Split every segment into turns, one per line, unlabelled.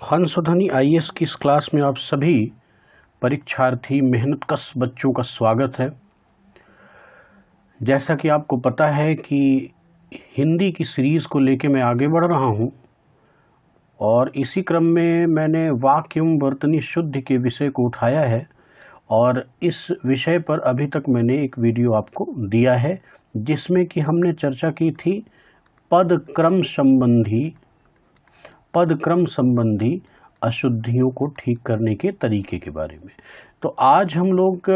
Hansadhwani IAS की इस class में आप सभी परीक्षार्थी मेहनतकश बच्चों का स्वागत है। जैसा कि आपको पता है कि हिंदी की सीरीज़ को लेके मैं आगे बढ़ रहा हूं और इसी क्रम में मैंने वाक्य एवं वर्तनी शुद्धि के विषय को उठाया है और इस विषय पर अभी तक मैंने एक वीडियो आपको दिया है जिसमें कि हमने चर्चा की थी पदक्रम संबंधी अशुद्धियों को ठीक करने के तरीके के बारे में। तो आज हम लोग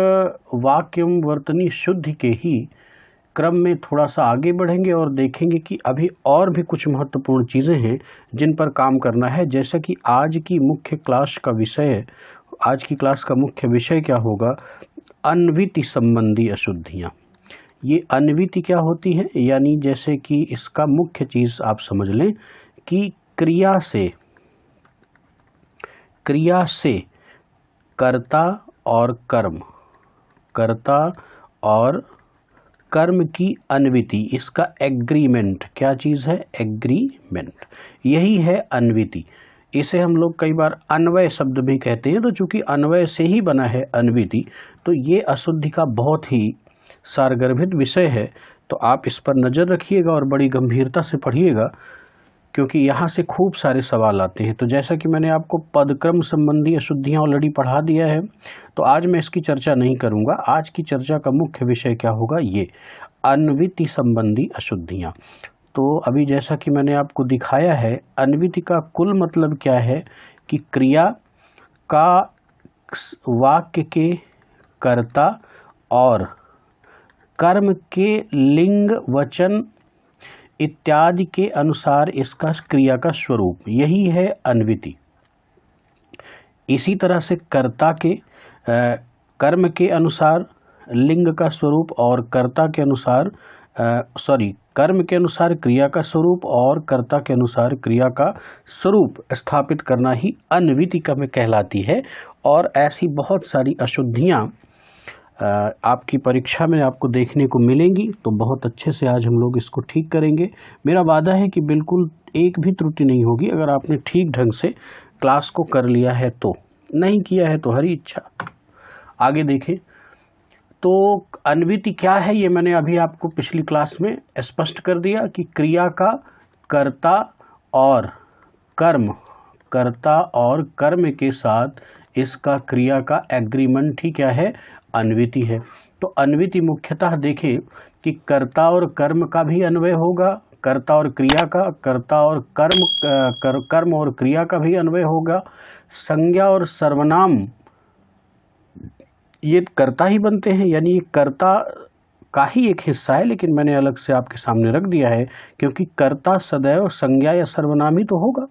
वाक्य एवं वर्तनी शुद्धि के ही क्रम में थोड़ा सा आगे बढ़ेंगे और देखेंगे कि अभी और भी कुछ महत्वपूर्ण चीज़ें हैं जिन पर काम करना है। जैसा कि आज की क्लास का मुख्य विषय क्या होगा, अन्विति संबंधी अशुद्धियाँ। ये अन्विति क्या होती है, यानी जैसे कि इसका मुख्य चीज़ आप समझ लें कि क्रिया से कर्ता और कर्म की अन्विति, इसका एग्रीमेंट क्या चीज़ है, एग्रीमेंट, यही है अन्विति। इसे हम लोग कई बार अन्वय शब्द भी कहते हैं। तो चूंकि अन्वय से ही बना है अन्विति, तो ये अशुद्धि का बहुत ही सारगर्भित विषय है। तो आप इस पर नज़र रखिएगा और बड़ी गंभीरता से पढ़िएगा, क्योंकि यहाँ से खूब सारे सवाल आते हैं। तो जैसा कि मैंने आपको पदक्रम संबंधी अशुद्धियाँ ऑलरेडी पढ़ा दिया है, तो आज मैं इसकी चर्चा नहीं करूँगा। आज की चर्चा का मुख्य विषय क्या होगा, ये अन्विति संबंधी अशुद्धियाँ। तो अभी जैसा कि मैंने आपको दिखाया है, अन्विति का कुल मतलब क्या है कि क्रिया का वाक्य के कर्ता और कर्म के लिंग वचन इत्यादि के अनुसार इसका क्रिया का स्वरूप, यही है अन्विति। इसी तरह से कर्ता के कर्म के अनुसार लिंग का स्वरूप और कर्ता के अनुसार कर्म के अनुसार क्रिया का स्वरूप और कर्ता के अनुसार क्रिया का स्वरूप स्थापित करना ही अन्विति का में कहलाती है। और ऐसी बहुत सारी अशुद्धियाँ आपकी परीक्षा में आपको देखने को मिलेंगी। तो बहुत अच्छे से आज हम लोग इसको ठीक करेंगे। मेरा वादा है कि बिल्कुल एक भी त्रुटि नहीं होगी अगर आपने ठीक ढंग से क्लास को कर लिया है तो। नहीं किया है तो हरी इच्छा। आगे देखें तो अन्विति क्या है, ये मैंने अभी आपको पिछली क्लास में स्पष्ट कर दिया कि क्रिया का कर्ता और कर्म के साथ इसका क्रिया का एग्रीमेंट ही क्या है, अन्विति है। तो अन्विति मुख्यतः देखें कि कर्ता और कर्म का भी अन्वय होगा, कर्ता और क्रिया का, कर्ता और कर्म और क्रिया का भी अन्वय होगा। संज्ञा और सर्वनाम ये कर्ता ही बनते हैं, यानी कर्ता का ही एक हिस्सा है, लेकिन मैंने अलग से आपके सामने रख दिया है क्योंकि कर्ता सदैव संज्ञा या सर्वनाम ही तो होगा।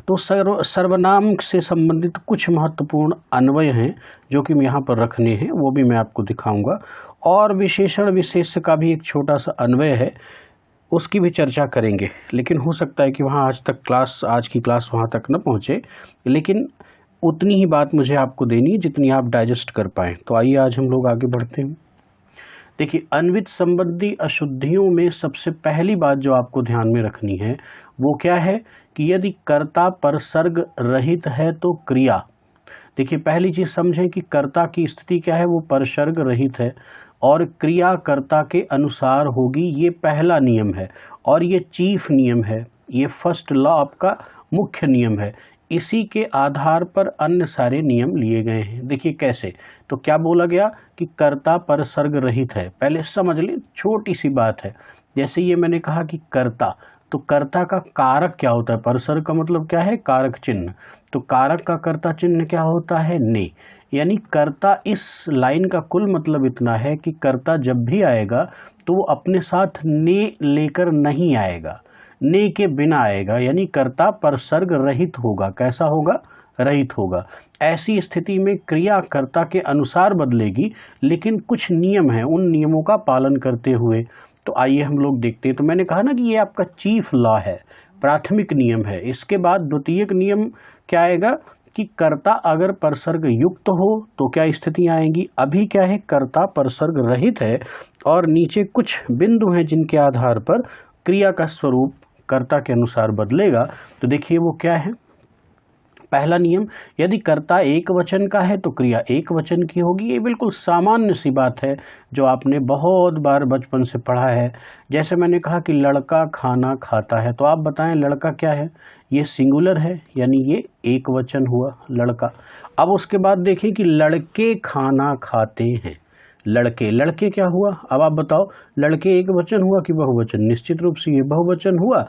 तो सर्वनाम से संबंधित कुछ महत्वपूर्ण अन्वय हैं जो कि यहाँ पर रखने हैं, वो भी मैं आपको दिखाऊंगा। और विशेषण विशेष्य का भी एक छोटा सा अन्वय है, उसकी भी चर्चा करेंगे। लेकिन हो सकता है कि आज की क्लास वहाँ तक न पहुँचे, लेकिन उतनी ही बात मुझे आपको देनी है जितनी आप डाइजेस्ट कर पाएँ। तो आइए आज हम लोग आगे बढ़ते हैं। देखिए, अन्वित संबंधी अशुद्धियों में सबसे पहली बात जो आपको ध्यान में रखनी है वो क्या है कि यदि कर्ता परसर्ग रहित है तो क्रिया, देखिए पहली चीज़ समझें कि कर्ता की स्थिति क्या है, वो परसर्ग रहित है और क्रिया कर्ता के अनुसार होगी। ये पहला नियम है और ये चीफ नियम है, ये फर्स्ट लॉ आपका मुख्य नियम है। इसी के आधार पर अन्य सारे नियम लिए गए हैं। देखिए कैसे, तो क्या बोला गया कि कर्ता परसर्ग रहित है। पहले समझ लें, छोटी सी बात है। जैसे ये मैंने कहा कि कर्ता, तो कर्ता का कारक क्या होता है, परसर्ग का मतलब क्या है, कारक चिन्ह। तो कारक का कर्ता चिन्ह क्या होता है, ने। यानी कर्ता, इस लाइन का कुल मतलब इतना है कि कर्ता जब भी आएगा तो वो अपने साथ ने लेकर नहीं आएगा, ने के बिना आएगा, यानी कर्ता परसर्ग रहित होगा। कैसा होगा, रहित होगा। ऐसी स्थिति में क्रिया कर्ता के अनुसार बदलेगी, लेकिन कुछ नियम हैं, उन नियमों का पालन करते हुए। तो आइए हम लोग देखते हैं। तो मैंने कहा ना कि ये आपका चीफ लॉ है, प्राथमिक नियम है। इसके बाद द्वितीयक नियम क्या आएगा कि कर्ता अगर परसर्ग युक्त हो तो क्या स्थितियाँ आएंगी। अभी क्या है, कर्ता परसर्ग रहित है और नीचे कुछ बिंदु हैं जिनके आधार पर क्रिया का स्वरूप कर्ता के अनुसार बदलेगा। तो देखिए वो क्या है, पहला नियम, यदि कर्ता एक वचन का है तो क्रिया एक वचन की होगी। ये बिल्कुल सामान्य सी बात है जो आपने बहुत बार बचपन से पढ़ा है। जैसे मैंने कहा कि लड़का खाना खाता है, तो आप बताएं लड़का क्या है? ये सिंगुलर है, यानी ये एक वचन हुआ लड़का। अब उसके बाद देखिए कि लड़के खाना खाते हैं। लड़के, लड़के क्या हुआ? अब आप बताओ, लड़के एक वचन हुआ कि बहुवचन? निश्चित रूप से ये बहुवचन हुआ,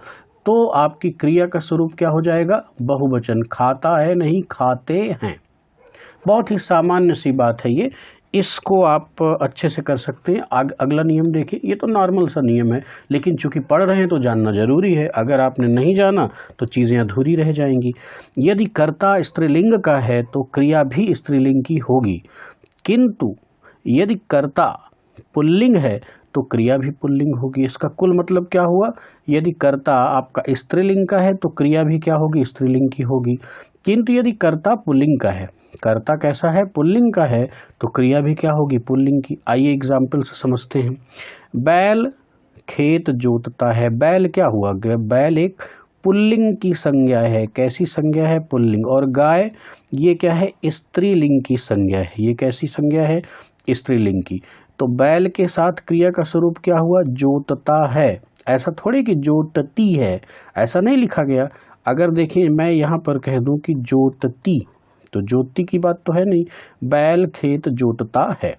तो आपकी क्रिया का स्वरूप क्या हो जाएगा? बहुवचन। खाता है नहीं, खाते हैं। बहुत ही सामान्य सी बात है ये, इसको आप अच्छे से कर सकते हैं। अगला नियम देखिए, ये तो नॉर्मल सा नियम है, लेकिन चूंकि पढ़ रहे हैं तो जानना जरूरी है। अगर आपने नहीं जाना तो चीज़ें अधूरी रह जाएंगी। यदि कर्ता स्त्रीलिंग का है तो क्रिया भी स्त्रीलिंग की होगी, किंतु यदि कर्ता पुल्लिंग है तो क्रिया भी पुल्लिंग होगी। इसका कुल मतलब क्या हुआ? यदि कर्ता आपका स्त्रीलिंग का है तो क्रिया भी क्या होगी? स्त्रीलिंग की होगी। किंतु यदि कर्ता पुल्लिंग का है, कर्ता कैसा है? पुल्लिंग का है, तो क्रिया भी क्या होगी? पुल्लिंग की। आइए एग्जाम्पल से समझते हैं। बैल खेत जोतता है। बैल क्या हुआ? बैल एक पुल्लिंग की संज्ञा है। कैसी संज्ञा है? पुल्लिंग। और गाय, ये क्या है? स्त्रीलिंग की संज्ञा है। ये कैसी संज्ञा है? स्त्रीलिंग की। तो बैल के साथ क्रिया का स्वरूप क्या हुआ? जोतता है। ऐसा थोड़ी कि जोतती है, ऐसा नहीं लिखा गया। अगर देखिए मैं यहाँ पर कह दूं कि जोतती, तो जोतती की बात तो है नहीं। बैल खेत जोतता है।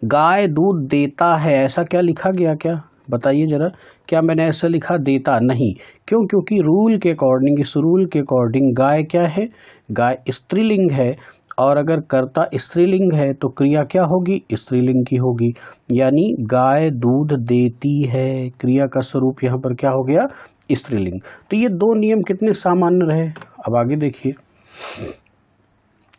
गाय दूध देता है, ऐसा क्या लिखा गया? क्या बताइए जरा, क्या मैंने ऐसा लिखा? देता नहीं। क्यों? क्योंकि रूल के अकॉर्डिंग, इस रूल के अकॉर्डिंग गाय क्या है? गाय स्त्रीलिंग है, और अगर कर्ता स्त्रीलिंग है तो क्रिया क्या होगी? स्त्रीलिंग की होगी। यानी गाय दूध देती है, क्रिया का स्वरूप यहाँ पर क्या हो गया? स्त्रीलिंग। तो ये दो नियम कितने सामान्य रहे। अब आगे देखिए,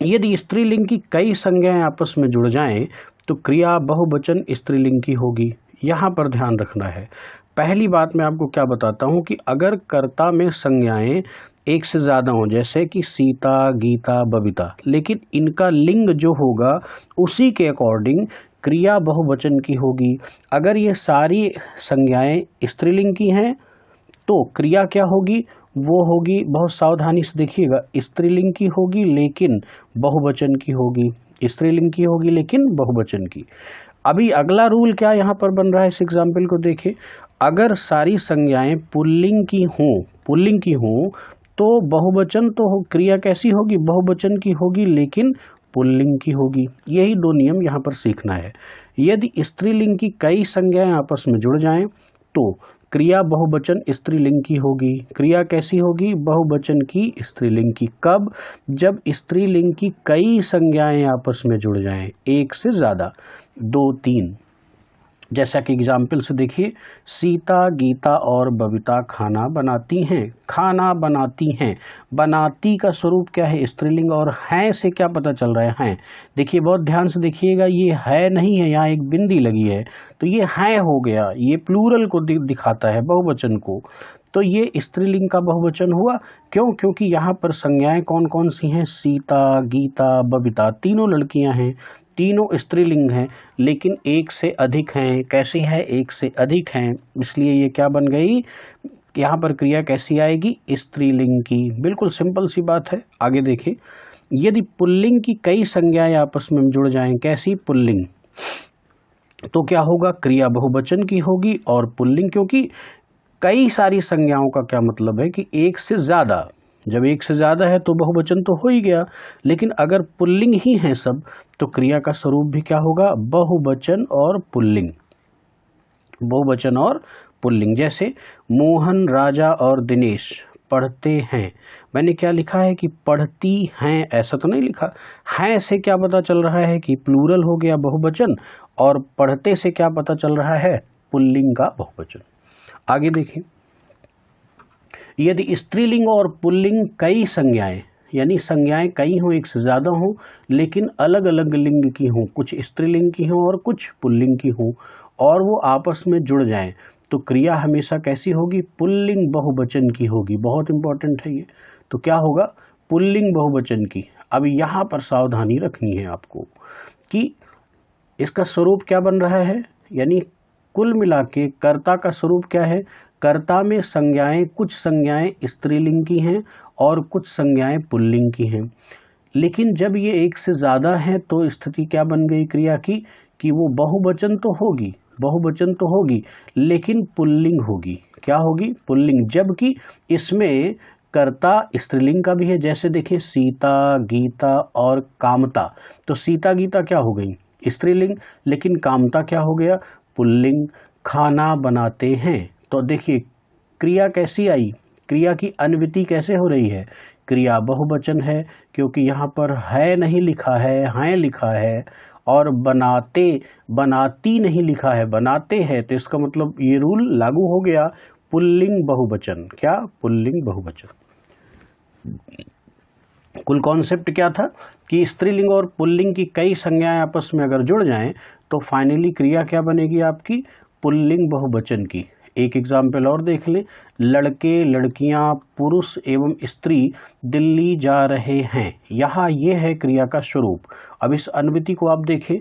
यदि स्त्रीलिंग की कई संज्ञाएं आपस में जुड़ जाएं तो क्रिया बहुवचन स्त्रीलिंग की होगी। यहाँ पर ध्यान रखना है। पहली बात मैं आपको क्या बताता हूँ कि अगर कर्ता में संज्ञाएं एक से ज़्यादा हों, जैसे कि सीता, गीता, बबीता, लेकिन इनका लिंग जो होगा उसी के अकॉर्डिंग क्रिया बहुवचन की होगी। अगर ये सारी संज्ञाएं स्त्रीलिंग की हैं तो क्रिया क्या होगी? वो होगी, बहुत सावधानी से देखिएगा, स्त्रीलिंग की होगी लेकिन बहुवचन की होगी। स्त्रीलिंग की होगी लेकिन बहुवचन की। अभी अगला रूल क्या यहाँ पर बन रहा है, इस एग्जाम्पल को देखिए। अगर सारी संज्ञाएं पुल्लिंग की हों तो बहुवचन तो क्रिया कैसी होगी? बहुवचन की होगी लेकिन पुल्लिंग की होगी। यही दो नियम यहाँ पर सीखना है। यदि स्त्रीलिंग की कई संज्ञाएं आपस में जुड़ जाएं तो क्रिया बहुवचन स्त्रीलिंग की होगी। क्रिया कैसी होगी? बहुवचन की स्त्रीलिंग की। कब? जब स्त्रीलिंग की कई संज्ञाएं आपस में जुड़ जाएं, एक से ज़्यादा, 2, 3। जैसा कि एग्जाम्पल से देखिए, सीता, गीता और बबीता खाना बनाती हैं। खाना बनाती हैं, बनाती का स्वरूप क्या है? स्त्रीलिंग। और हैं से क्या पता चल रहा है? हैं। देखिए बहुत ध्यान से देखिएगा, ये है नहीं है, यहाँ एक बिंदी लगी है, तो ये हैं हो गया। ये प्लूरल को दिखाता है, बहुवचन को। तो ये स्त्रीलिंग का बहुवचन हुआ। क्यों? क्योंकि यहाँ पर संज्ञाएं कौन कौन सी हैं? सीता, गीता, बबीता, तीनों लड़कियां हैं, तीनों स्त्रीलिंग हैं, लेकिन एक से अधिक हैं। कैसी है? एक से अधिक हैं, इसलिए ये क्या बन गई? यहाँ पर क्रिया कैसी आएगी? स्त्रीलिंग की। बिल्कुल सिंपल सी बात है। आगे देखिए, यदि पुल्लिंग की कई संज्ञाएं आपस में जुड़ जाएं, कैसी? पुल्लिंग, तो क्या होगा? क्रिया बहुवचन की होगी। और पुल्लिंग, क्योंकि कई सारी संज्ञाओं का क्या मतलब है कि एक से ज़्यादा। जब एक से ज़्यादा है तो बहुवचन तो हो ही गया, लेकिन अगर पुल्लिंग ही है सब तो क्रिया का स्वरूप भी क्या होगा? बहुवचन और पुल्लिंग। बहुवचन और पुल्लिंग। जैसे मोहन, राजा और दिनेश पढ़ते हैं। मैंने क्या लिखा है कि पढ़ती हैं, ऐसा तो नहीं लिखा। हैं से क्या पता चल रहा है कि प्लूरल हो गया, बहुवचन। और पढ़ते से क्या पता चल रहा है? पुल्लिंग का बहुवचन। आगे देखिए, यदि स्त्रीलिंग और पुल्लिंग कई संज्ञाएं, यानी संज्ञाएं कई हों, एक से ज़्यादा हों, लेकिन अलग अलग लिंग की हों, कुछ स्त्रीलिंग की हों और कुछ पुल्लिंग की हों, और वो आपस में जुड़ जाएं, तो क्रिया हमेशा कैसी होगी? पुल्लिंग बहुवचन की होगी। बहुत इंपॉर्टेंट है ये। तो क्या होगा? पुल्लिंग बहुवचन की। अब यहाँ पर सावधानी रखनी है आपको कि इसका स्वरूप क्या बन रहा है, यानी कुल मिला के कर्ता का स्वरूप क्या है? कर्ता में संज्ञाएं, कुछ संज्ञाएं स्त्रीलिंग की हैं और कुछ संज्ञाएं पुल्लिंग की हैं। लेकिन जब ये एक से ज़्यादा हैं तो स्थिति क्या बन गई क्रिया की कि वो बहुवचन तो होगी, बहुवचन तो होगी लेकिन पुल्लिंग होगी। क्या होगी? पुल्लिंग। जबकि इसमें कर्ता स्त्रीलिंग का भी है। जैसे देखिए सीता, गीता और कामता। तो सीता गीता क्या हो गई? स्त्रीलिंग, लेकिन कामता क्या हो गया? पुल्लिंग। खाना बनाते हैं, तो देखिए क्रिया कैसी आई? क्रिया की अन्विति कैसे हो रही है? क्रिया बहुवचन है क्योंकि यहाँ पर है नहीं लिखा है, हैं लिखा है, और बनाते, बनाती नहीं लिखा है, बनाते हैं। तो इसका मतलब ये रूल लागू हो गया, पुल्लिंग बहुवचन। क्या? पुल्लिंग बहुवचन। कुल कॉन्सेप्ट क्या था कि स्त्रीलिंग और पुल्लिंग की कई संज्ञाएं आपस में अगर जुड़ जाएं तो फाइनली क्रिया क्या बनेगी आपकी? पुल्लिंग बहुवचन की। एक एग्जाम्पल और देख लें, लड़के, लड़कियां, पुरुष एवं स्त्री दिल्ली जा रहे हैं। यहाँ ये है क्रिया का स्वरूप। अब इस अन्विति को आप देखें,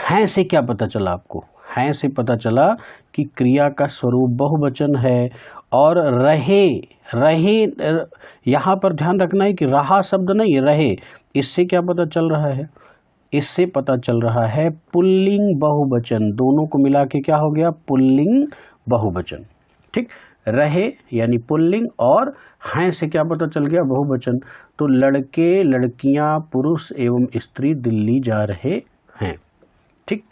हैं से क्या पता चला आपको? हैं से पता चला कि क्रिया का स्वरूप बहुवचन है। और रहे, रहे यहाँ पर ध्यान रखना है कि रहा शब्द नहीं, रहे। इससे क्या पता चल रहा है? इससे पता चल रहा है पुल्लिंग बहुवचन। दोनों को मिला के क्या हो गया? पुल्लिंग बहुवचन। ठीक, रहे यानी पुल्लिंग और हैं से क्या पता चल गया? बहुवचन। तो लड़के, लड़कियां, पुरुष एवं स्त्री दिल्ली जा रहे हैं। ठीक,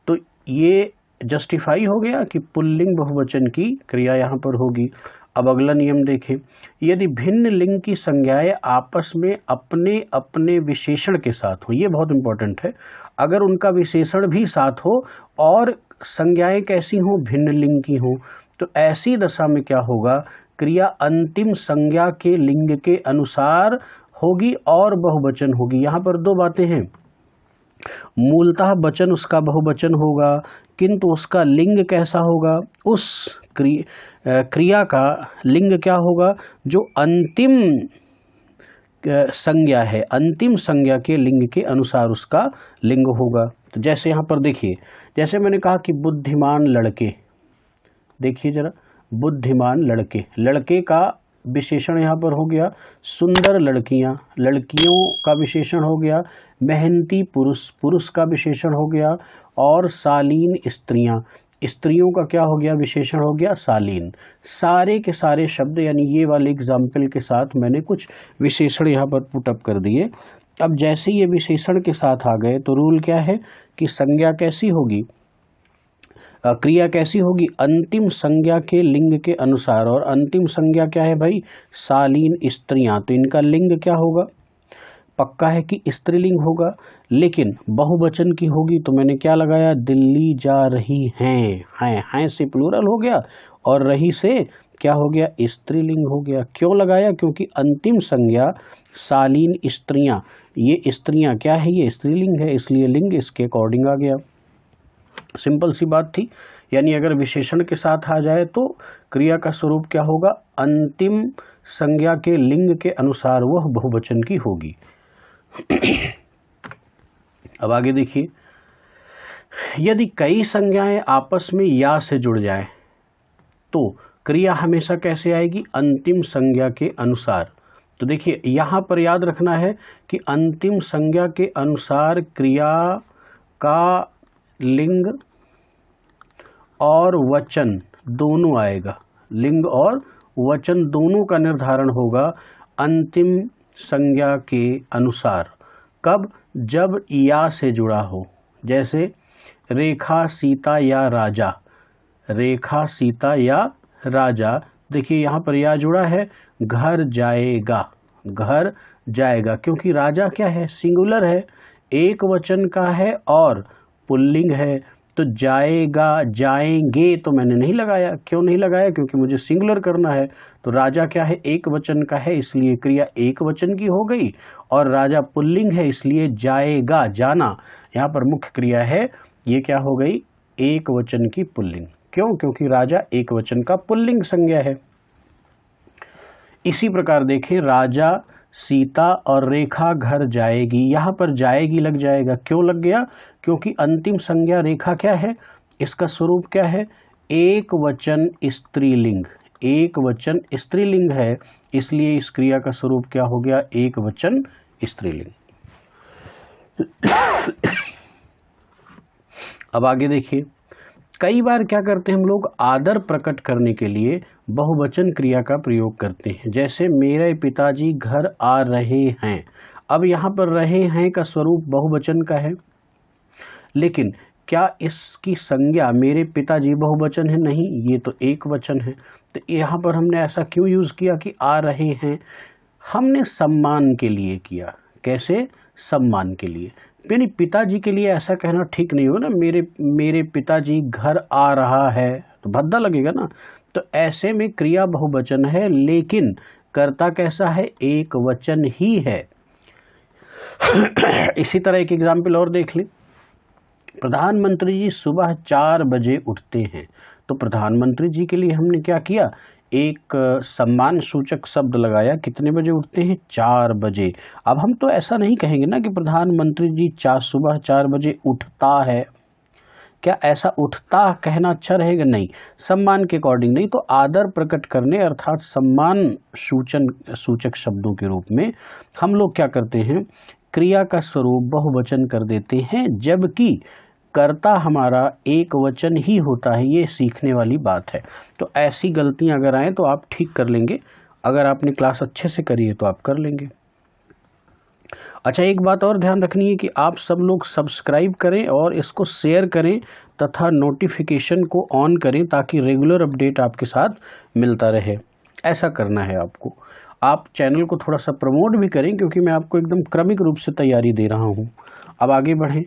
तो ये जस्टिफाई हो गया कि पुल्लिंग बहुवचन की क्रिया यहाँ पर होगी। अब अगला नियम देखें, यदि भिन्न लिंग की संज्ञाएं आपस में अपने अपने विशेषण के साथ हो, ये बहुत इंपॉर्टेंट है, अगर उनका विशेषण भी साथ हो और संज्ञाएं कैसी हो? भिन्न लिंग की हो, तो ऐसी दशा में क्या होगा? क्रिया अंतिम संज्ञा के लिंग के अनुसार होगी और बहुवचन होगी। यहाँ पर दो बातें हैं, मूलतः वचन उसका बहुवचन होगा किंतु उसका लिंग कैसा होगा? उस क्रिया का लिंग क्या होगा? जो अंतिम संज्ञा है, अंतिम संज्ञा के लिंग के अनुसार उसका लिंग होगा। तो जैसे यहाँ पर देखिए, जैसे मैंने कहा कि बुद्धिमान लड़के, देखिए जरा, बुद्धिमान लड़के, लड़के का विशेषण यहाँ पर हो गया सुंदर लड़कियाँ, लड़कियों का विशेषण हो गया मेहनती पुरुष, पुरुष का विशेषण हो गया, और शालीन स्त्रियाँ, स्त्रियों का क्या हो गया? विशेषण हो गया शालीन। सारे के सारे शब्द यानी ये वाले एग्जाम्पल के साथ मैंने कुछ विशेषण यहाँ पर पुटअप कर दिए। अब जैसे ये विशेषण के साथ आ गए तो रूल क्या है कि संज्ञा कैसी होगी? क्रिया कैसी होगी? अंतिम संज्ञा के लिंग के अनुसार। और अंतिम संज्ञा क्या है भाई? शालीन स्त्रियां। तो इनका लिंग क्या होगा? पक्का है कि स्त्रीलिंग होगा, लेकिन बहुवचन की होगी। तो मैंने क्या लगाया? दिल्ली जा रही हैं। हैं से प्लूरल हो गया और रही से क्या हो गया? स्त्रीलिंग हो गया। क्यों लगाया? क्योंकि अंतिम संज्ञा शालीन स्त्रियां, ये स्त्रियां क्या है? ये स्त्रीलिंग है, इसलिए लिंग इसके अकॉर्डिंग आ गया। सिंपल सी बात थी। यानी अगर विशेषण के साथ आ जाए तो क्रिया का स्वरूप क्या होगा? अंतिम संज्ञा के लिंग के अनुसार वह बहुवचन की होगी। अब आगे देखिए, यदि कई संज्ञाएं आपस में या से जुड़ जाए तो क्रिया हमेशा कैसे आएगी? अंतिम संज्ञा के अनुसार। तो देखिए यहाँ पर याद रखना है कि अंतिम संज्ञा के अनुसार क्रिया का लिंग और वचन दोनों आएगा। लिंग और वचन दोनों का निर्धारण होगा अंतिम संज्ञा के अनुसार। कब? जब या से जुड़ा हो। जैसे रेखा, सीता या राजा, रेखा, सीता या राजा। देखिए यहाँ पर या जुड़ा है, घर जाएगा, घर जाएगा, क्योंकि राजा क्या है? सिंगुलर है, एक वचन का है और पुल्लिंग है। तो जाएगा, जाएंगे तो मैंने नहीं लगाया। क्यों नहीं लगाया? क्योंकि मुझे सिंगुलर करना है। तो राजा क्या है? एक वचन का है, इसलिए क्रिया एक वचन की हो गई, और राजा पुल्लिंग है इसलिए जाएगा, जाना यहाँ पर मुख्य क्रिया है, ये क्या हो गई? एक वचन की पुल्लिंग। क्यों? क्योंकि राजा एक वचन का पुल्लिंग संज्ञा है। इसी प्रकार देखें, राजा सीता और रेखा घर जाएगी। यहाँ पर जाएगी लग जाएगा, क्यों लग गया? क्योंकि अंतिम संज्ञा रेखा क्या है, इसका स्वरूप क्या है? एक वचन स्त्रीलिंग, एक वचन स्त्रीलिंग है, इसलिए इस क्रिया का स्वरूप क्या हो गया? एक वचन स्त्रीलिंग। अब आगे देखिए, कई बार क्या करते हैं हम लोग, आदर प्रकट करने के लिए बहुवचन क्रिया का प्रयोग करते हैं। जैसे मेरे पिताजी घर आ रहे हैं। अब यहाँ पर रहे हैं का स्वरूप बहुवचन का है, लेकिन क्या इसकी संज्ञा मेरे पिताजी बहुवचन है? नहीं, ये तो एक वचन है। तो यहाँ पर हमने ऐसा क्यों यूज़ किया कि आ रहे हैं? हमने सम्मान के लिए किया। कैसे? सम्मान के लिए। यानी पिताजी के लिए ऐसा कहना ठीक नहीं हो ना, मेरे पिताजी घर आ रहा है, तो भद्दा लगेगा ना। तो ऐसे में क्रिया बहुवचन है, लेकिन कर्ता कैसा है? एक वचन ही है। इसी तरह एक एग्जाम्पल और देख लें। प्रधानमंत्री जी सुबह 4 बजे उठते हैं। तो प्रधानमंत्री जी के लिए हमने क्या किया? एक सम्मान सूचक शब्द लगाया। कितने बजे उठते हैं? 4 बजे। अब हम तो ऐसा नहीं कहेंगे ना कि प्रधानमंत्री जी सुबह 4 बजे उठता है। क्या ऐसा उठता कहना अच्छा रहेगा? नहीं, सम्मान के अकॉर्डिंग नहीं। तो आदर प्रकट करने अर्थात सम्मान सूचक शब्दों के रूप में हम लोग क्या करते हैं? क्रिया का स्वरूप बहुवचन कर देते हैं, जबकि कर्ता हमारा एक वचन ही होता है। ये सीखने वाली बात है। तो ऐसी गलतियां अगर आए तो आप ठीक कर लेंगे। अगर आपने क्लास अच्छे से करी है तो आप कर लेंगे। अच्छा, एक बात और ध्यान रखनी है कि आप सब लोग सब्सक्राइब करें और इसको शेयर करें तथा नोटिफिकेशन को ऑन करें, ताकि रेगुलर अपडेट आपके साथ मिलता रहे। ऐसा करना है आपको। आप चैनल को थोड़ा सा प्रमोट भी करें, क्योंकि मैं आपको एकदम क्रमिक रूप से तैयारी दे रहा हूँ। अब आगे बढ़ें।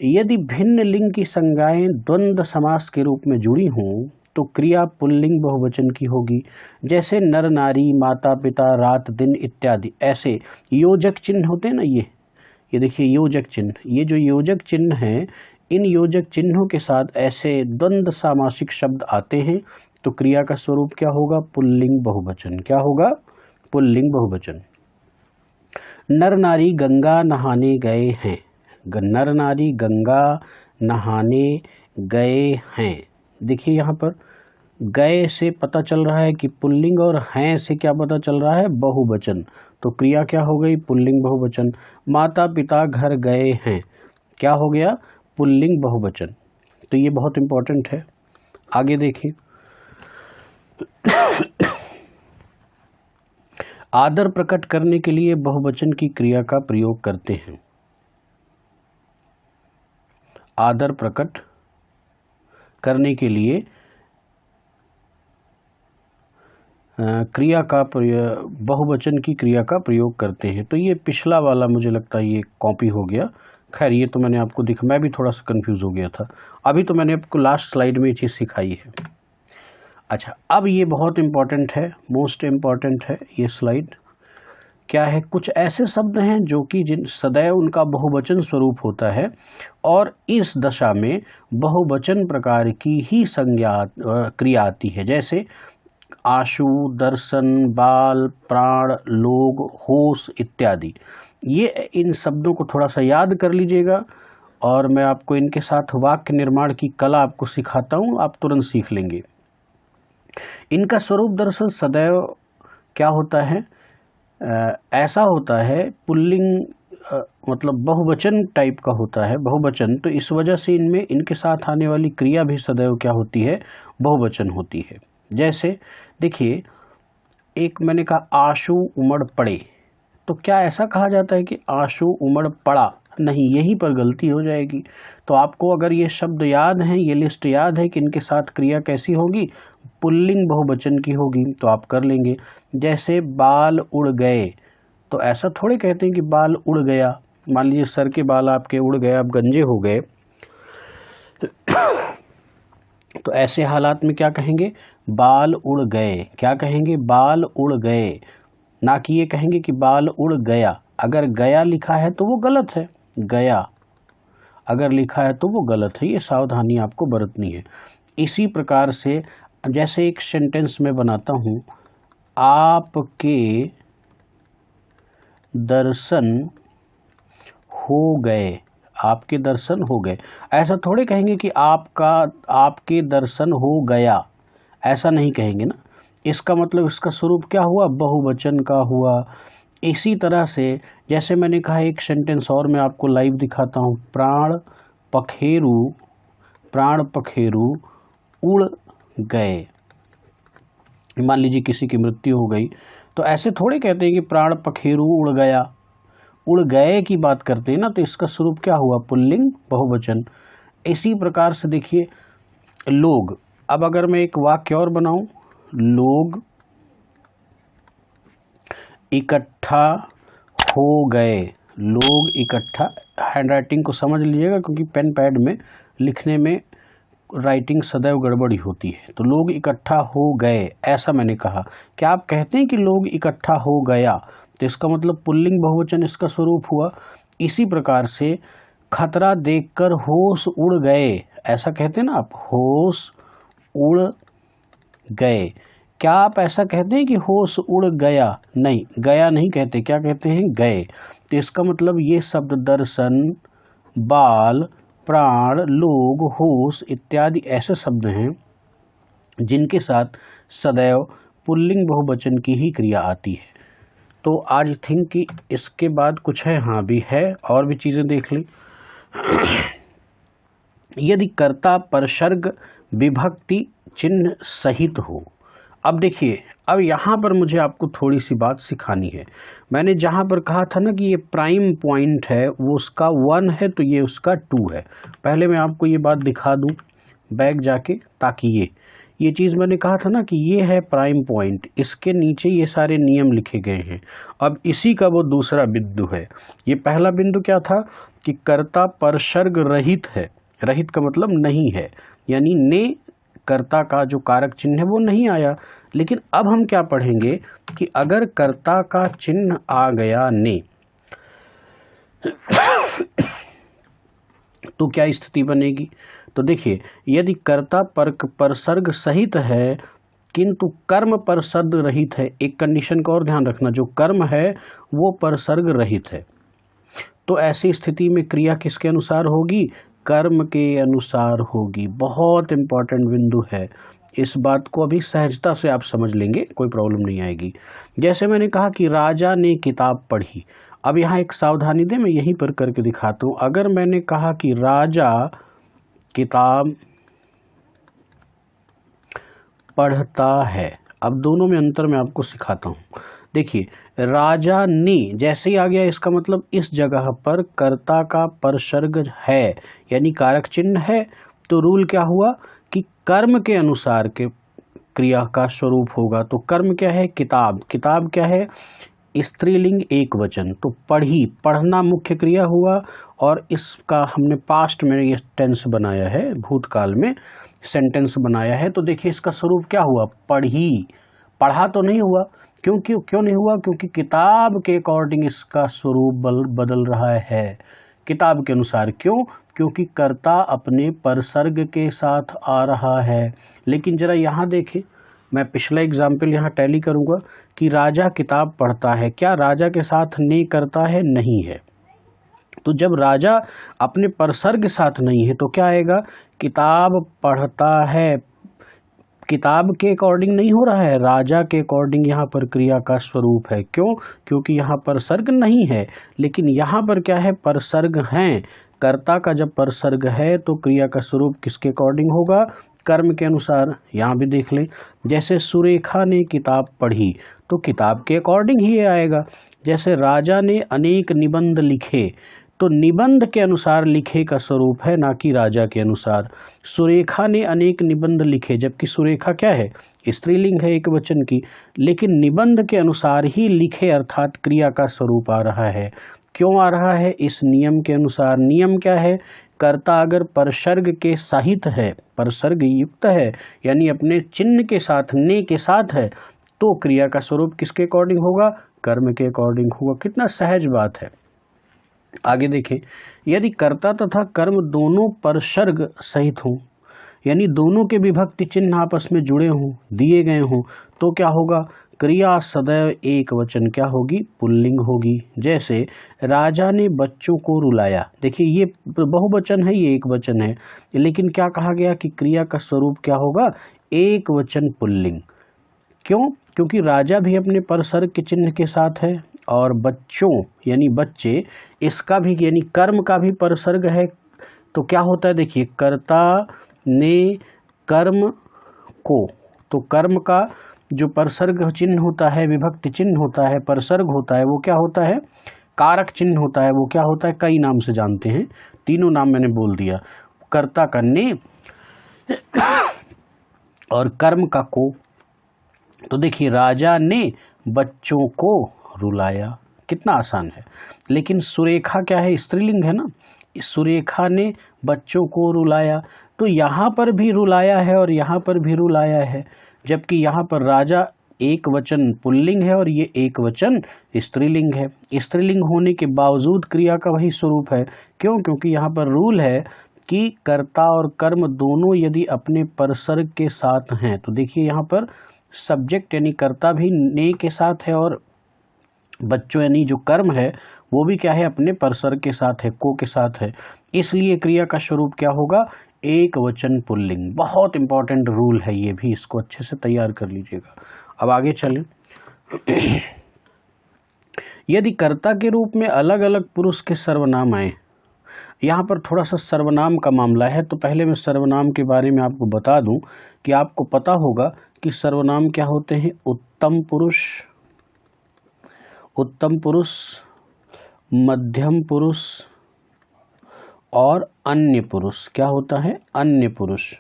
यदि भिन्न लिंग की संज्ञाएं द्वंद्व समास के रूप में जुड़ी हों तो क्रिया पुल्लिंग बहुवचन की होगी। जैसे नर नारी, माता पिता, रात दिन इत्यादि। ऐसे योजक चिन्ह होते हैं ना, ये देखिए योजक चिन्ह। ये जो योजक चिन्ह हैं, इन योजक चिन्हों के साथ ऐसे द्वंद्व सामासिक शब्द आते हैं, तो क्रिया का स्वरूप क्या होगा? पुल्लिंग बहुवचन। क्या होगा? पुल्लिंग बहुवचन। नर नारी गंगा नहाने गए हैं। नर नारी गंगा नहाने गए हैं। देखिए यहाँ पर गए से पता चल रहा है कि पुल्लिंग, और हैं से क्या पता चल रहा है? बहुवचन। तो क्रिया क्या हो गई? पुल्लिंग बहुवचन। माता पिता घर गए हैं, क्या हो गया? पुल्लिंग बहुवचन। तो ये बहुत इंपॉर्टेंट है। आगे देखिए, आदर प्रकट करने के लिए बहुवचन की क्रिया का प्रयोग करते हैं। आदर प्रकट करने के लिए क्रिया का बहुवचन की क्रिया का प्रयोग करते हैं। तो ये पिछला वाला मुझे लगता है ये कॉपी हो गया। खैर, ये तो मैंने आपको दिखा, मैं भी थोड़ा सा कंफ्यूज हो गया था। अभी तो मैंने आपको लास्ट स्लाइड में ये चीज़ सिखाई है। अच्छा, अब ये बहुत इम्पॉर्टेंट है, मोस्ट इम्पॉर्टेंट है ये स्लाइड। क्या है? कुछ ऐसे शब्द हैं जो कि सदैव उनका बहुवचन स्वरूप होता है, और इस दशा में बहुवचन प्रकार की ही संज्ञा क्रिया आती है। जैसे आशु, दर्शन, बाल, प्राण, लोग, होश इत्यादि। ये इन शब्दों को थोड़ा सा याद कर लीजिएगा, और मैं आपको इनके साथ वाक्य निर्माण की कला आपको सिखाता हूँ, आप तुरंत सीख लेंगे। इनका स्वरूप दरअसल सदैव क्या होता है? ऐसा होता है, पुल्लिंग मतलब बहुवचन टाइप का होता है, बहुवचन। तो इस वजह से इनमें इनके साथ आने वाली क्रिया भी सदैव क्या होती है? बहुवचन होती है। जैसे देखिए, एक मैंने कहा आशु उमड़ पड़े, तो क्या ऐसा कहा जाता है कि आशु उमड़ पड़ा? नहीं, यहीं पर गलती हो जाएगी। तो आपको अगर ये शब्द याद हैं, ये लिस्ट याद है कि इनके साथ क्रिया कैसी होगी? पुल्लिंग बहुवचन की होगी, तो आप कर लेंगे। जैसे बाल उड़ गए, तो ऐसा थोड़े कहते हैं कि बाल उड़ गया। मान लीजिए सर के बाल आपके उड़ गए, आप गंजे हो गए, तो ऐसे हालात में क्या कहेंगे? बाल उड़ गए। क्या कहेंगे? बाल उड़ गए। ना कि ये कहेंगे कि बाल उड़ गया। अगर गया लिखा है तो वो गलत है, गया अगर लिखा है तो वो गलत है। ये सावधानी आपको बरतनी है। इसी प्रकार से जैसे एक सेंटेंस में बनाता हूँ, आपके दर्शन हो गए, आपके दर्शन हो गए। ऐसा थोड़े कहेंगे कि आपके दर्शन हो गया, ऐसा नहीं कहेंगे ना। इसका मतलब इसका स्वरूप क्या हुआ, बहुवचन का हुआ। इसी तरह से जैसे मैंने कहा, एक सेंटेंस और मैं आपको लाइव दिखाता हूँ। प्राण पखेरु उड़ गए। मान लीजिए किसी की मृत्यु हो गई, तो ऐसे थोड़े कहते हैं कि प्राण पखेरु उड़ गया, उड़ गए की बात करते हैं ना, तो इसका स्वरूप क्या हुआ, पुल्लिंग बहुवचन। इसी प्रकार से देखिए लोग, अब अगर मैं एक वाक्य और बनाऊं, लोग इकट्ठा हो गए, लोग इकट्ठा, हैंडराइटिंग को समझ लीजिएगा क्योंकि पेन पैड में लिखने में राइटिंग सदैव गड़बड़ी होती है। तो लोग इकट्ठा हो गए, ऐसा मैंने कहा। क्या आप कहते हैं कि लोग इकट्ठा हो गया, तो इसका मतलब पुल्लिंग बहुवचन इसका स्वरूप हुआ। इसी प्रकार से खतरा देखकर होश उड़ गए, ऐसा कहते हैं ना आप, होश उड़ गए। क्या आप ऐसा कहते हैं कि होश उड़ गया, नहीं, गया नहीं कहते, क्या कहते हैं, गए। तो इसका मतलब ये शब्द दर्शन, बाल, प्राण, लोग, होश इत्यादि ऐसे शब्द हैं जिनके साथ सदैव पुल्लिंग बहुवचन की ही क्रिया आती है। तो आज थिंक कि इसके बाद कुछ है, हाँ भी है, और भी चीज़ें देख लें। यदि कर्ता परसर्ग विभक्ति चिन्ह सहित हो। अब देखिए, अब यहाँ पर मुझे आपको थोड़ी सी बात सिखानी है। मैंने जहाँ पर कहा था ना कि ये प्राइम पॉइंट है, वो उसका 1 है, तो ये उसका 2 है। पहले मैं आपको ये बात दिखा दूँ बैक जाके, ताकि ये चीज़ मैंने कहा था ना कि ये है प्राइम पॉइंट, इसके नीचे ये सारे नियम लिखे गए हैं। अब इसी का वो दूसरा बिंदु है। ये पहला बिंदु क्या था कि कर्ता परसर्ग रहित है, रहित का मतलब नहीं है, यानी ने कर्ता का जो कारक चिन्ह है वो नहीं आया। लेकिन अब हम क्या पढ़ेंगे कि अगर कर्ता का चिन्ह आ गया ने, तो क्या स्थिति बनेगी। तो देखिए, यदि कर्ता परसर्ग सहित है किंतु कर्म परसर्ग रहित है, एक कंडीशन का और ध्यान रखना, जो कर्म है वो परसर्ग रहित है, तो ऐसी स्थिति में क्रिया किसके अनुसार होगी, कर्म के अनुसार होगी। बहुत इंपॉर्टेंट बिंदु है, इस बात को अभी सहजता से आप समझ लेंगे, कोई प्रॉब्लम नहीं आएगी। जैसे मैंने कहा कि राजा ने किताब पढ़ी, अब यहाँ एक सावधानी दे, मैं यहीं पर करके दिखाता हूँ। अगर मैंने कहा कि राजा किताब पढ़ता है, अब दोनों में अंतर मैं आपको सिखाता हूँ। देखिए, राजा ने जैसे ही आ गया, इसका मतलब इस जगह पर कर्ता का परसर्ग है, यानी कारक चिन्ह है। तो रूल क्या हुआ कि कर्म के अनुसार के क्रिया का स्वरूप होगा। तो कर्म क्या है, किताब, किताब क्या है, स्त्रीलिंग एक वचन, तो पढ़ी, पढ़ना मुख्य क्रिया हुआ। और इसका हमने पास्ट में ये टेंस बनाया है, भूतकाल में सेंटेंस बनाया है। तो देखिए इसका स्वरूप क्या हुआ, पढ़ी, पढ़ा तो नहीं हुआ, क्यों नहीं हुआ, क्योंकि किताब के अकॉर्डिंग इसका स्वरूप बदल रहा है, किताब के अनुसार। क्योंकि कर्ता अपने परसर्ग के साथ आ रहा है। लेकिन जरा यहाँ देखें, मैं पिछला एग्जाम्पल यहाँ टैली करूँगा कि राजा किताब पढ़ता है, क्या राजा के साथ ने करता है, नहीं है। तो जब राजा अपने परसर्ग साथ नहीं है तो क्या आएगा, किताब पढ़ता है, किताब के अकॉर्डिंग नहीं हो रहा है, राजा के अकॉर्डिंग यहाँ पर क्रिया का स्वरूप है। क्योंकि यहाँ पर सर्ग नहीं है, लेकिन यहाँ पर क्या है, परसर्ग हैं। कर्ता का जब परसर्ग है तो क्रिया का स्वरूप किसके अकॉर्डिंग होगा, कर्म के अनुसार। यहाँ भी देख लें, जैसे सुरेखा ने किताब पढ़ी, तो किताब के अकॉर्डिंग ही ये आएगा। जैसे राजा ने अनेक निबंध लिखे, तो निबंध के अनुसार लिखे का स्वरूप है, ना कि राजा के अनुसार। सुरेखा ने अनेक निबंध लिखे, जबकि सुरेखा क्या है, स्त्रीलिंग है एक वचन की, लेकिन निबंध के अनुसार ही लिखे, अर्थात क्रिया का स्वरूप आ रहा है। क्यों आ रहा है, इस नियम के अनुसार। नियम क्या है, कर्ता अगर परसर्ग के सहित है, परसर्ग युक्त है, यानी अपने चिन्ह के साथ, ने के साथ है, तो क्रिया का स्वरूप किसके अकॉर्डिंग होगा, कर्म के अकॉर्डिंग होगा। कितना सहज बात है। आगे देखें, यदि कर्ता तथा कर्म दोनों परसर्ग सहित हों, यानी दोनों के विभक्ति चिन्ह आपस में जुड़े हों, दिए गए हों, तो क्या होगा, क्रिया सदैव एक वचन क्या होगी, पुल्लिंग होगी। जैसे राजा ने बच्चों को रुलाया, देखिए ये बहुवचन है, ये एक वचन है, लेकिन क्या कहा गया कि क्रिया का स्वरूप क्या होगा, एक वचन पुल्लिंग। क्यों? क्योंकि राजा भी अपने परसर्ग के चिन्ह के साथ है और बच्चों यानी बच्चे इसका भी यानी कर्म का भी परसर्ग है। तो क्या होता है, देखिए कर्ता ने कर्म को, तो कर्म का जो परसर्ग चिन्ह होता है, विभक्ति चिन्ह होता है, परसर्ग होता है, वो क्या होता है, कारक चिन्ह होता है। वो क्या होता है, कई नाम से जानते हैं, तीनों नाम मैंने बोल दिया, कर्ता का ने और कर्म का को। तो देखिए राजा ने बच्चों को रुलाया, कितना आसान है। लेकिन सुरेखा क्या है, स्त्रीलिंग है ना, सुरेखा ने बच्चों को रुलाया, तो यहाँ पर भी रुलाया है और यहाँ पर भी रुलाया है, जबकि यहाँ पर राजा एक वचन पुल्लिंग है और ये एक वचन स्त्रीलिंग है। स्त्रीलिंग होने के बावजूद क्रिया का वही स्वरूप है। क्यों? क्योंकि यहाँ पर रूल है कि कर्ता और कर्म दोनों यदि अपने परसर्ग के साथ हैं, तो देखिए यहाँ पर सब्जेक्ट यानी कर्ता भी ने के साथ है और बच्चों यानी जो कर्म है वो भी क्या है, अपने परसर्ग के साथ है, को के साथ है। इसलिए क्रिया का स्वरूप क्या होगा, एक वचन पुल्लिंग। बहुत इंपॉर्टेंट रूल है ये भी, इसको अच्छे से तैयार कर लीजिएगा। अब आगे चलें। यदि कर्ता के रूप में अलग अलग पुरुष के सर्वनाम आए, यहाँ पर थोड़ा सा सर्वनाम का मामला है, तो पहले मैं सर्वनाम के बारे में आपको बता दूं कि आपको पता होगा कि सर्वनाम क्या होते हैं, उत्तम पुरुष, उत्तम पुरुष, मध्यम पुरुष और अन्य पुरुष। क्या होता है, अन्य पुरुष।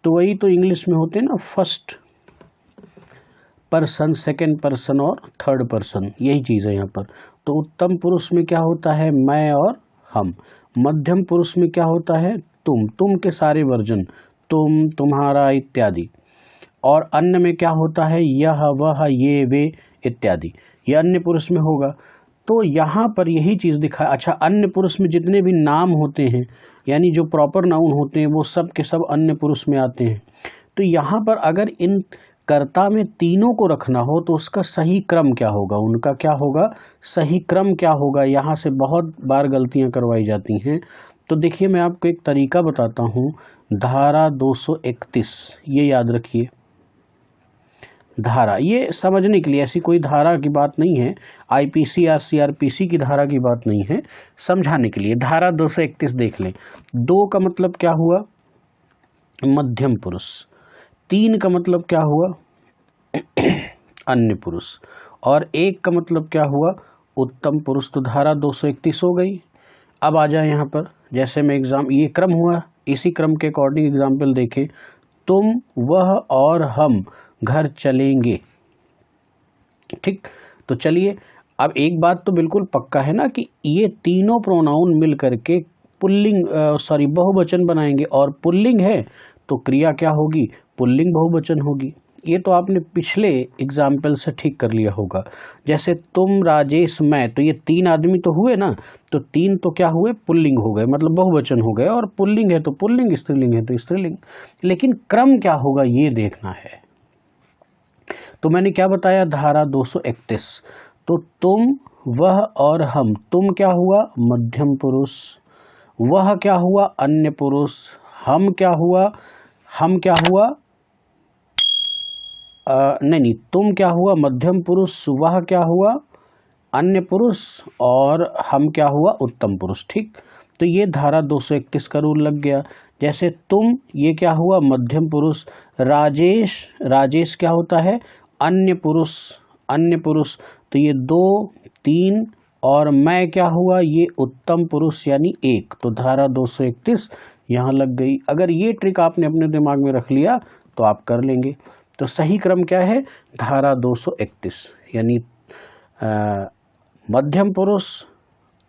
तो वही तो इंग्लिश में होते हैं ना, फर्स्ट पर्सन, सेकंड पर्सन और थर्ड पर्सन, यही चीज़ है यहाँ पर। तो उत्तम पुरुष में क्या होता है, मैं और हम। मध्यम पुरुष में क्या होता है, तुम के सारे वर्जन, तुम, तुम्हारा इत्यादि। और अन्य में क्या होता है, यह, वह, ये, वे इत्यादि, ये अन्य पुरुष में होगा। तो यहाँ पर यही चीज़ दिखा। अच्छा, अन्य पुरुष में जितने भी नाम होते हैं यानी जो प्रॉपर नाउन होते हैं वो सब के सब अन्य पुरुष में आते हैं। तो यहाँ पर अगर इन कर्ता में तीनों को रखना हो तो उसका सही क्रम क्या होगा, उनका क्या होगा, सही क्रम क्या होगा। यहाँ से बहुत बार गलतियाँ करवाई जाती हैं। तो देखिए मैं आपको एक तरीका बताता हूँ, धारा 231, ये याद रखिए। धारा, ये समझने के लिए, ऐसी कोई धारा की बात नहीं है, आईपीसी या सीआरपीसी की धारा की बात नहीं है, समझाने के लिए। धारा 231 देख लें। 2 का मतलब क्या हुआ, मध्यम पुरुष। 3 का मतलब क्या हुआ, अन्य पुरुष। और 1 का मतलब क्या हुआ, उत्तम पुरुष। तो धारा 231 हो गई। अब आ जाए यहाँ पर, जैसे मैं ये क्रम हुआ, इसी क्रम के अकॉर्डिंग एग्जाम्पल देखें। तुम, वह और हम घर चलेंगे। ठीक, तो चलिए अब एक बात तो बिल्कुल पक्का है ना कि ये तीनों प्रोनाउन मिल करके पुल्लिंग बहुवचन बनाएंगे, और पुल्लिंग है तो क्रिया क्या होगी, पुल्लिंग बहुवचन होगी। ये तो आपने पिछले एग्जाम्पल से ठीक कर लिया होगा। जैसे तुम, राजेश, मैं, तो ये 3 आदमी तो हुए ना, तो 3 तो क्या हुए, पुल्लिंग हो गए, मतलब बहुवचन हो गए। और पुल्लिंग है तो पुल्लिंग, स्त्रीलिंग है तो स्त्रीलिंग। लेकिन क्रम क्या होगा ये देखना है। तो मैंने क्या बताया, धारा 231। तो तुम, वह और हम। तुम क्या हुआ, मध्यम पुरुष। वह क्या हुआ, अन्य पुरुष। हम क्या हुआ, नहीं, तुम क्या हुआ, मध्यम पुरुष। वह क्या हुआ, अन्य पुरुष। और हम क्या हुआ, उत्तम पुरुष। ठीक, तो ये धारा 231 का रूल लग गया। जैसे तुम, ये क्या हुआ, मध्यम पुरुष। राजेश क्या होता है, अन्य पुरुष। तो ये 2, 3 और मैं क्या हुआ, ये उत्तम पुरुष यानी 1। तो धारा 231 यहाँ लग गई। अगर ये ट्रिक आपने अपने दिमाग में रख लिया तो आप कर लेंगे। तो सही क्रम क्या है, धारा 231 यानी मध्यम पुरुष,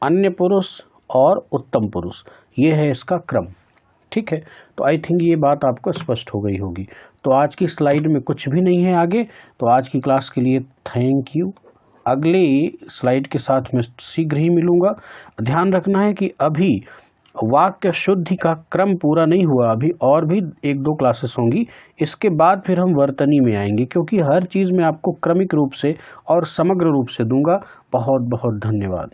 अन्य पुरुष और उत्तम पुरुष, ये है इसका क्रम। ठीक है, तो आई थिंक ये बात आपको स्पष्ट हो गई होगी। तो आज की स्लाइड में कुछ भी नहीं है आगे। तो आज की क्लास के लिए थैंक यू। अगले स्लाइड के साथ मैं शीघ्र ही मिलूँगा। ध्यान रखना है कि अभी वाक्य शुद्धि का क्रम पूरा नहीं हुआ, अभी और भी 1-2 क्लासेस होंगी। इसके बाद फिर हम वर्तनी में आएंगे, क्योंकि हर चीज़ मैं आपको क्रमिक रूप से और समग्र रूप से दूंगा। बहुत बहुत धन्यवाद।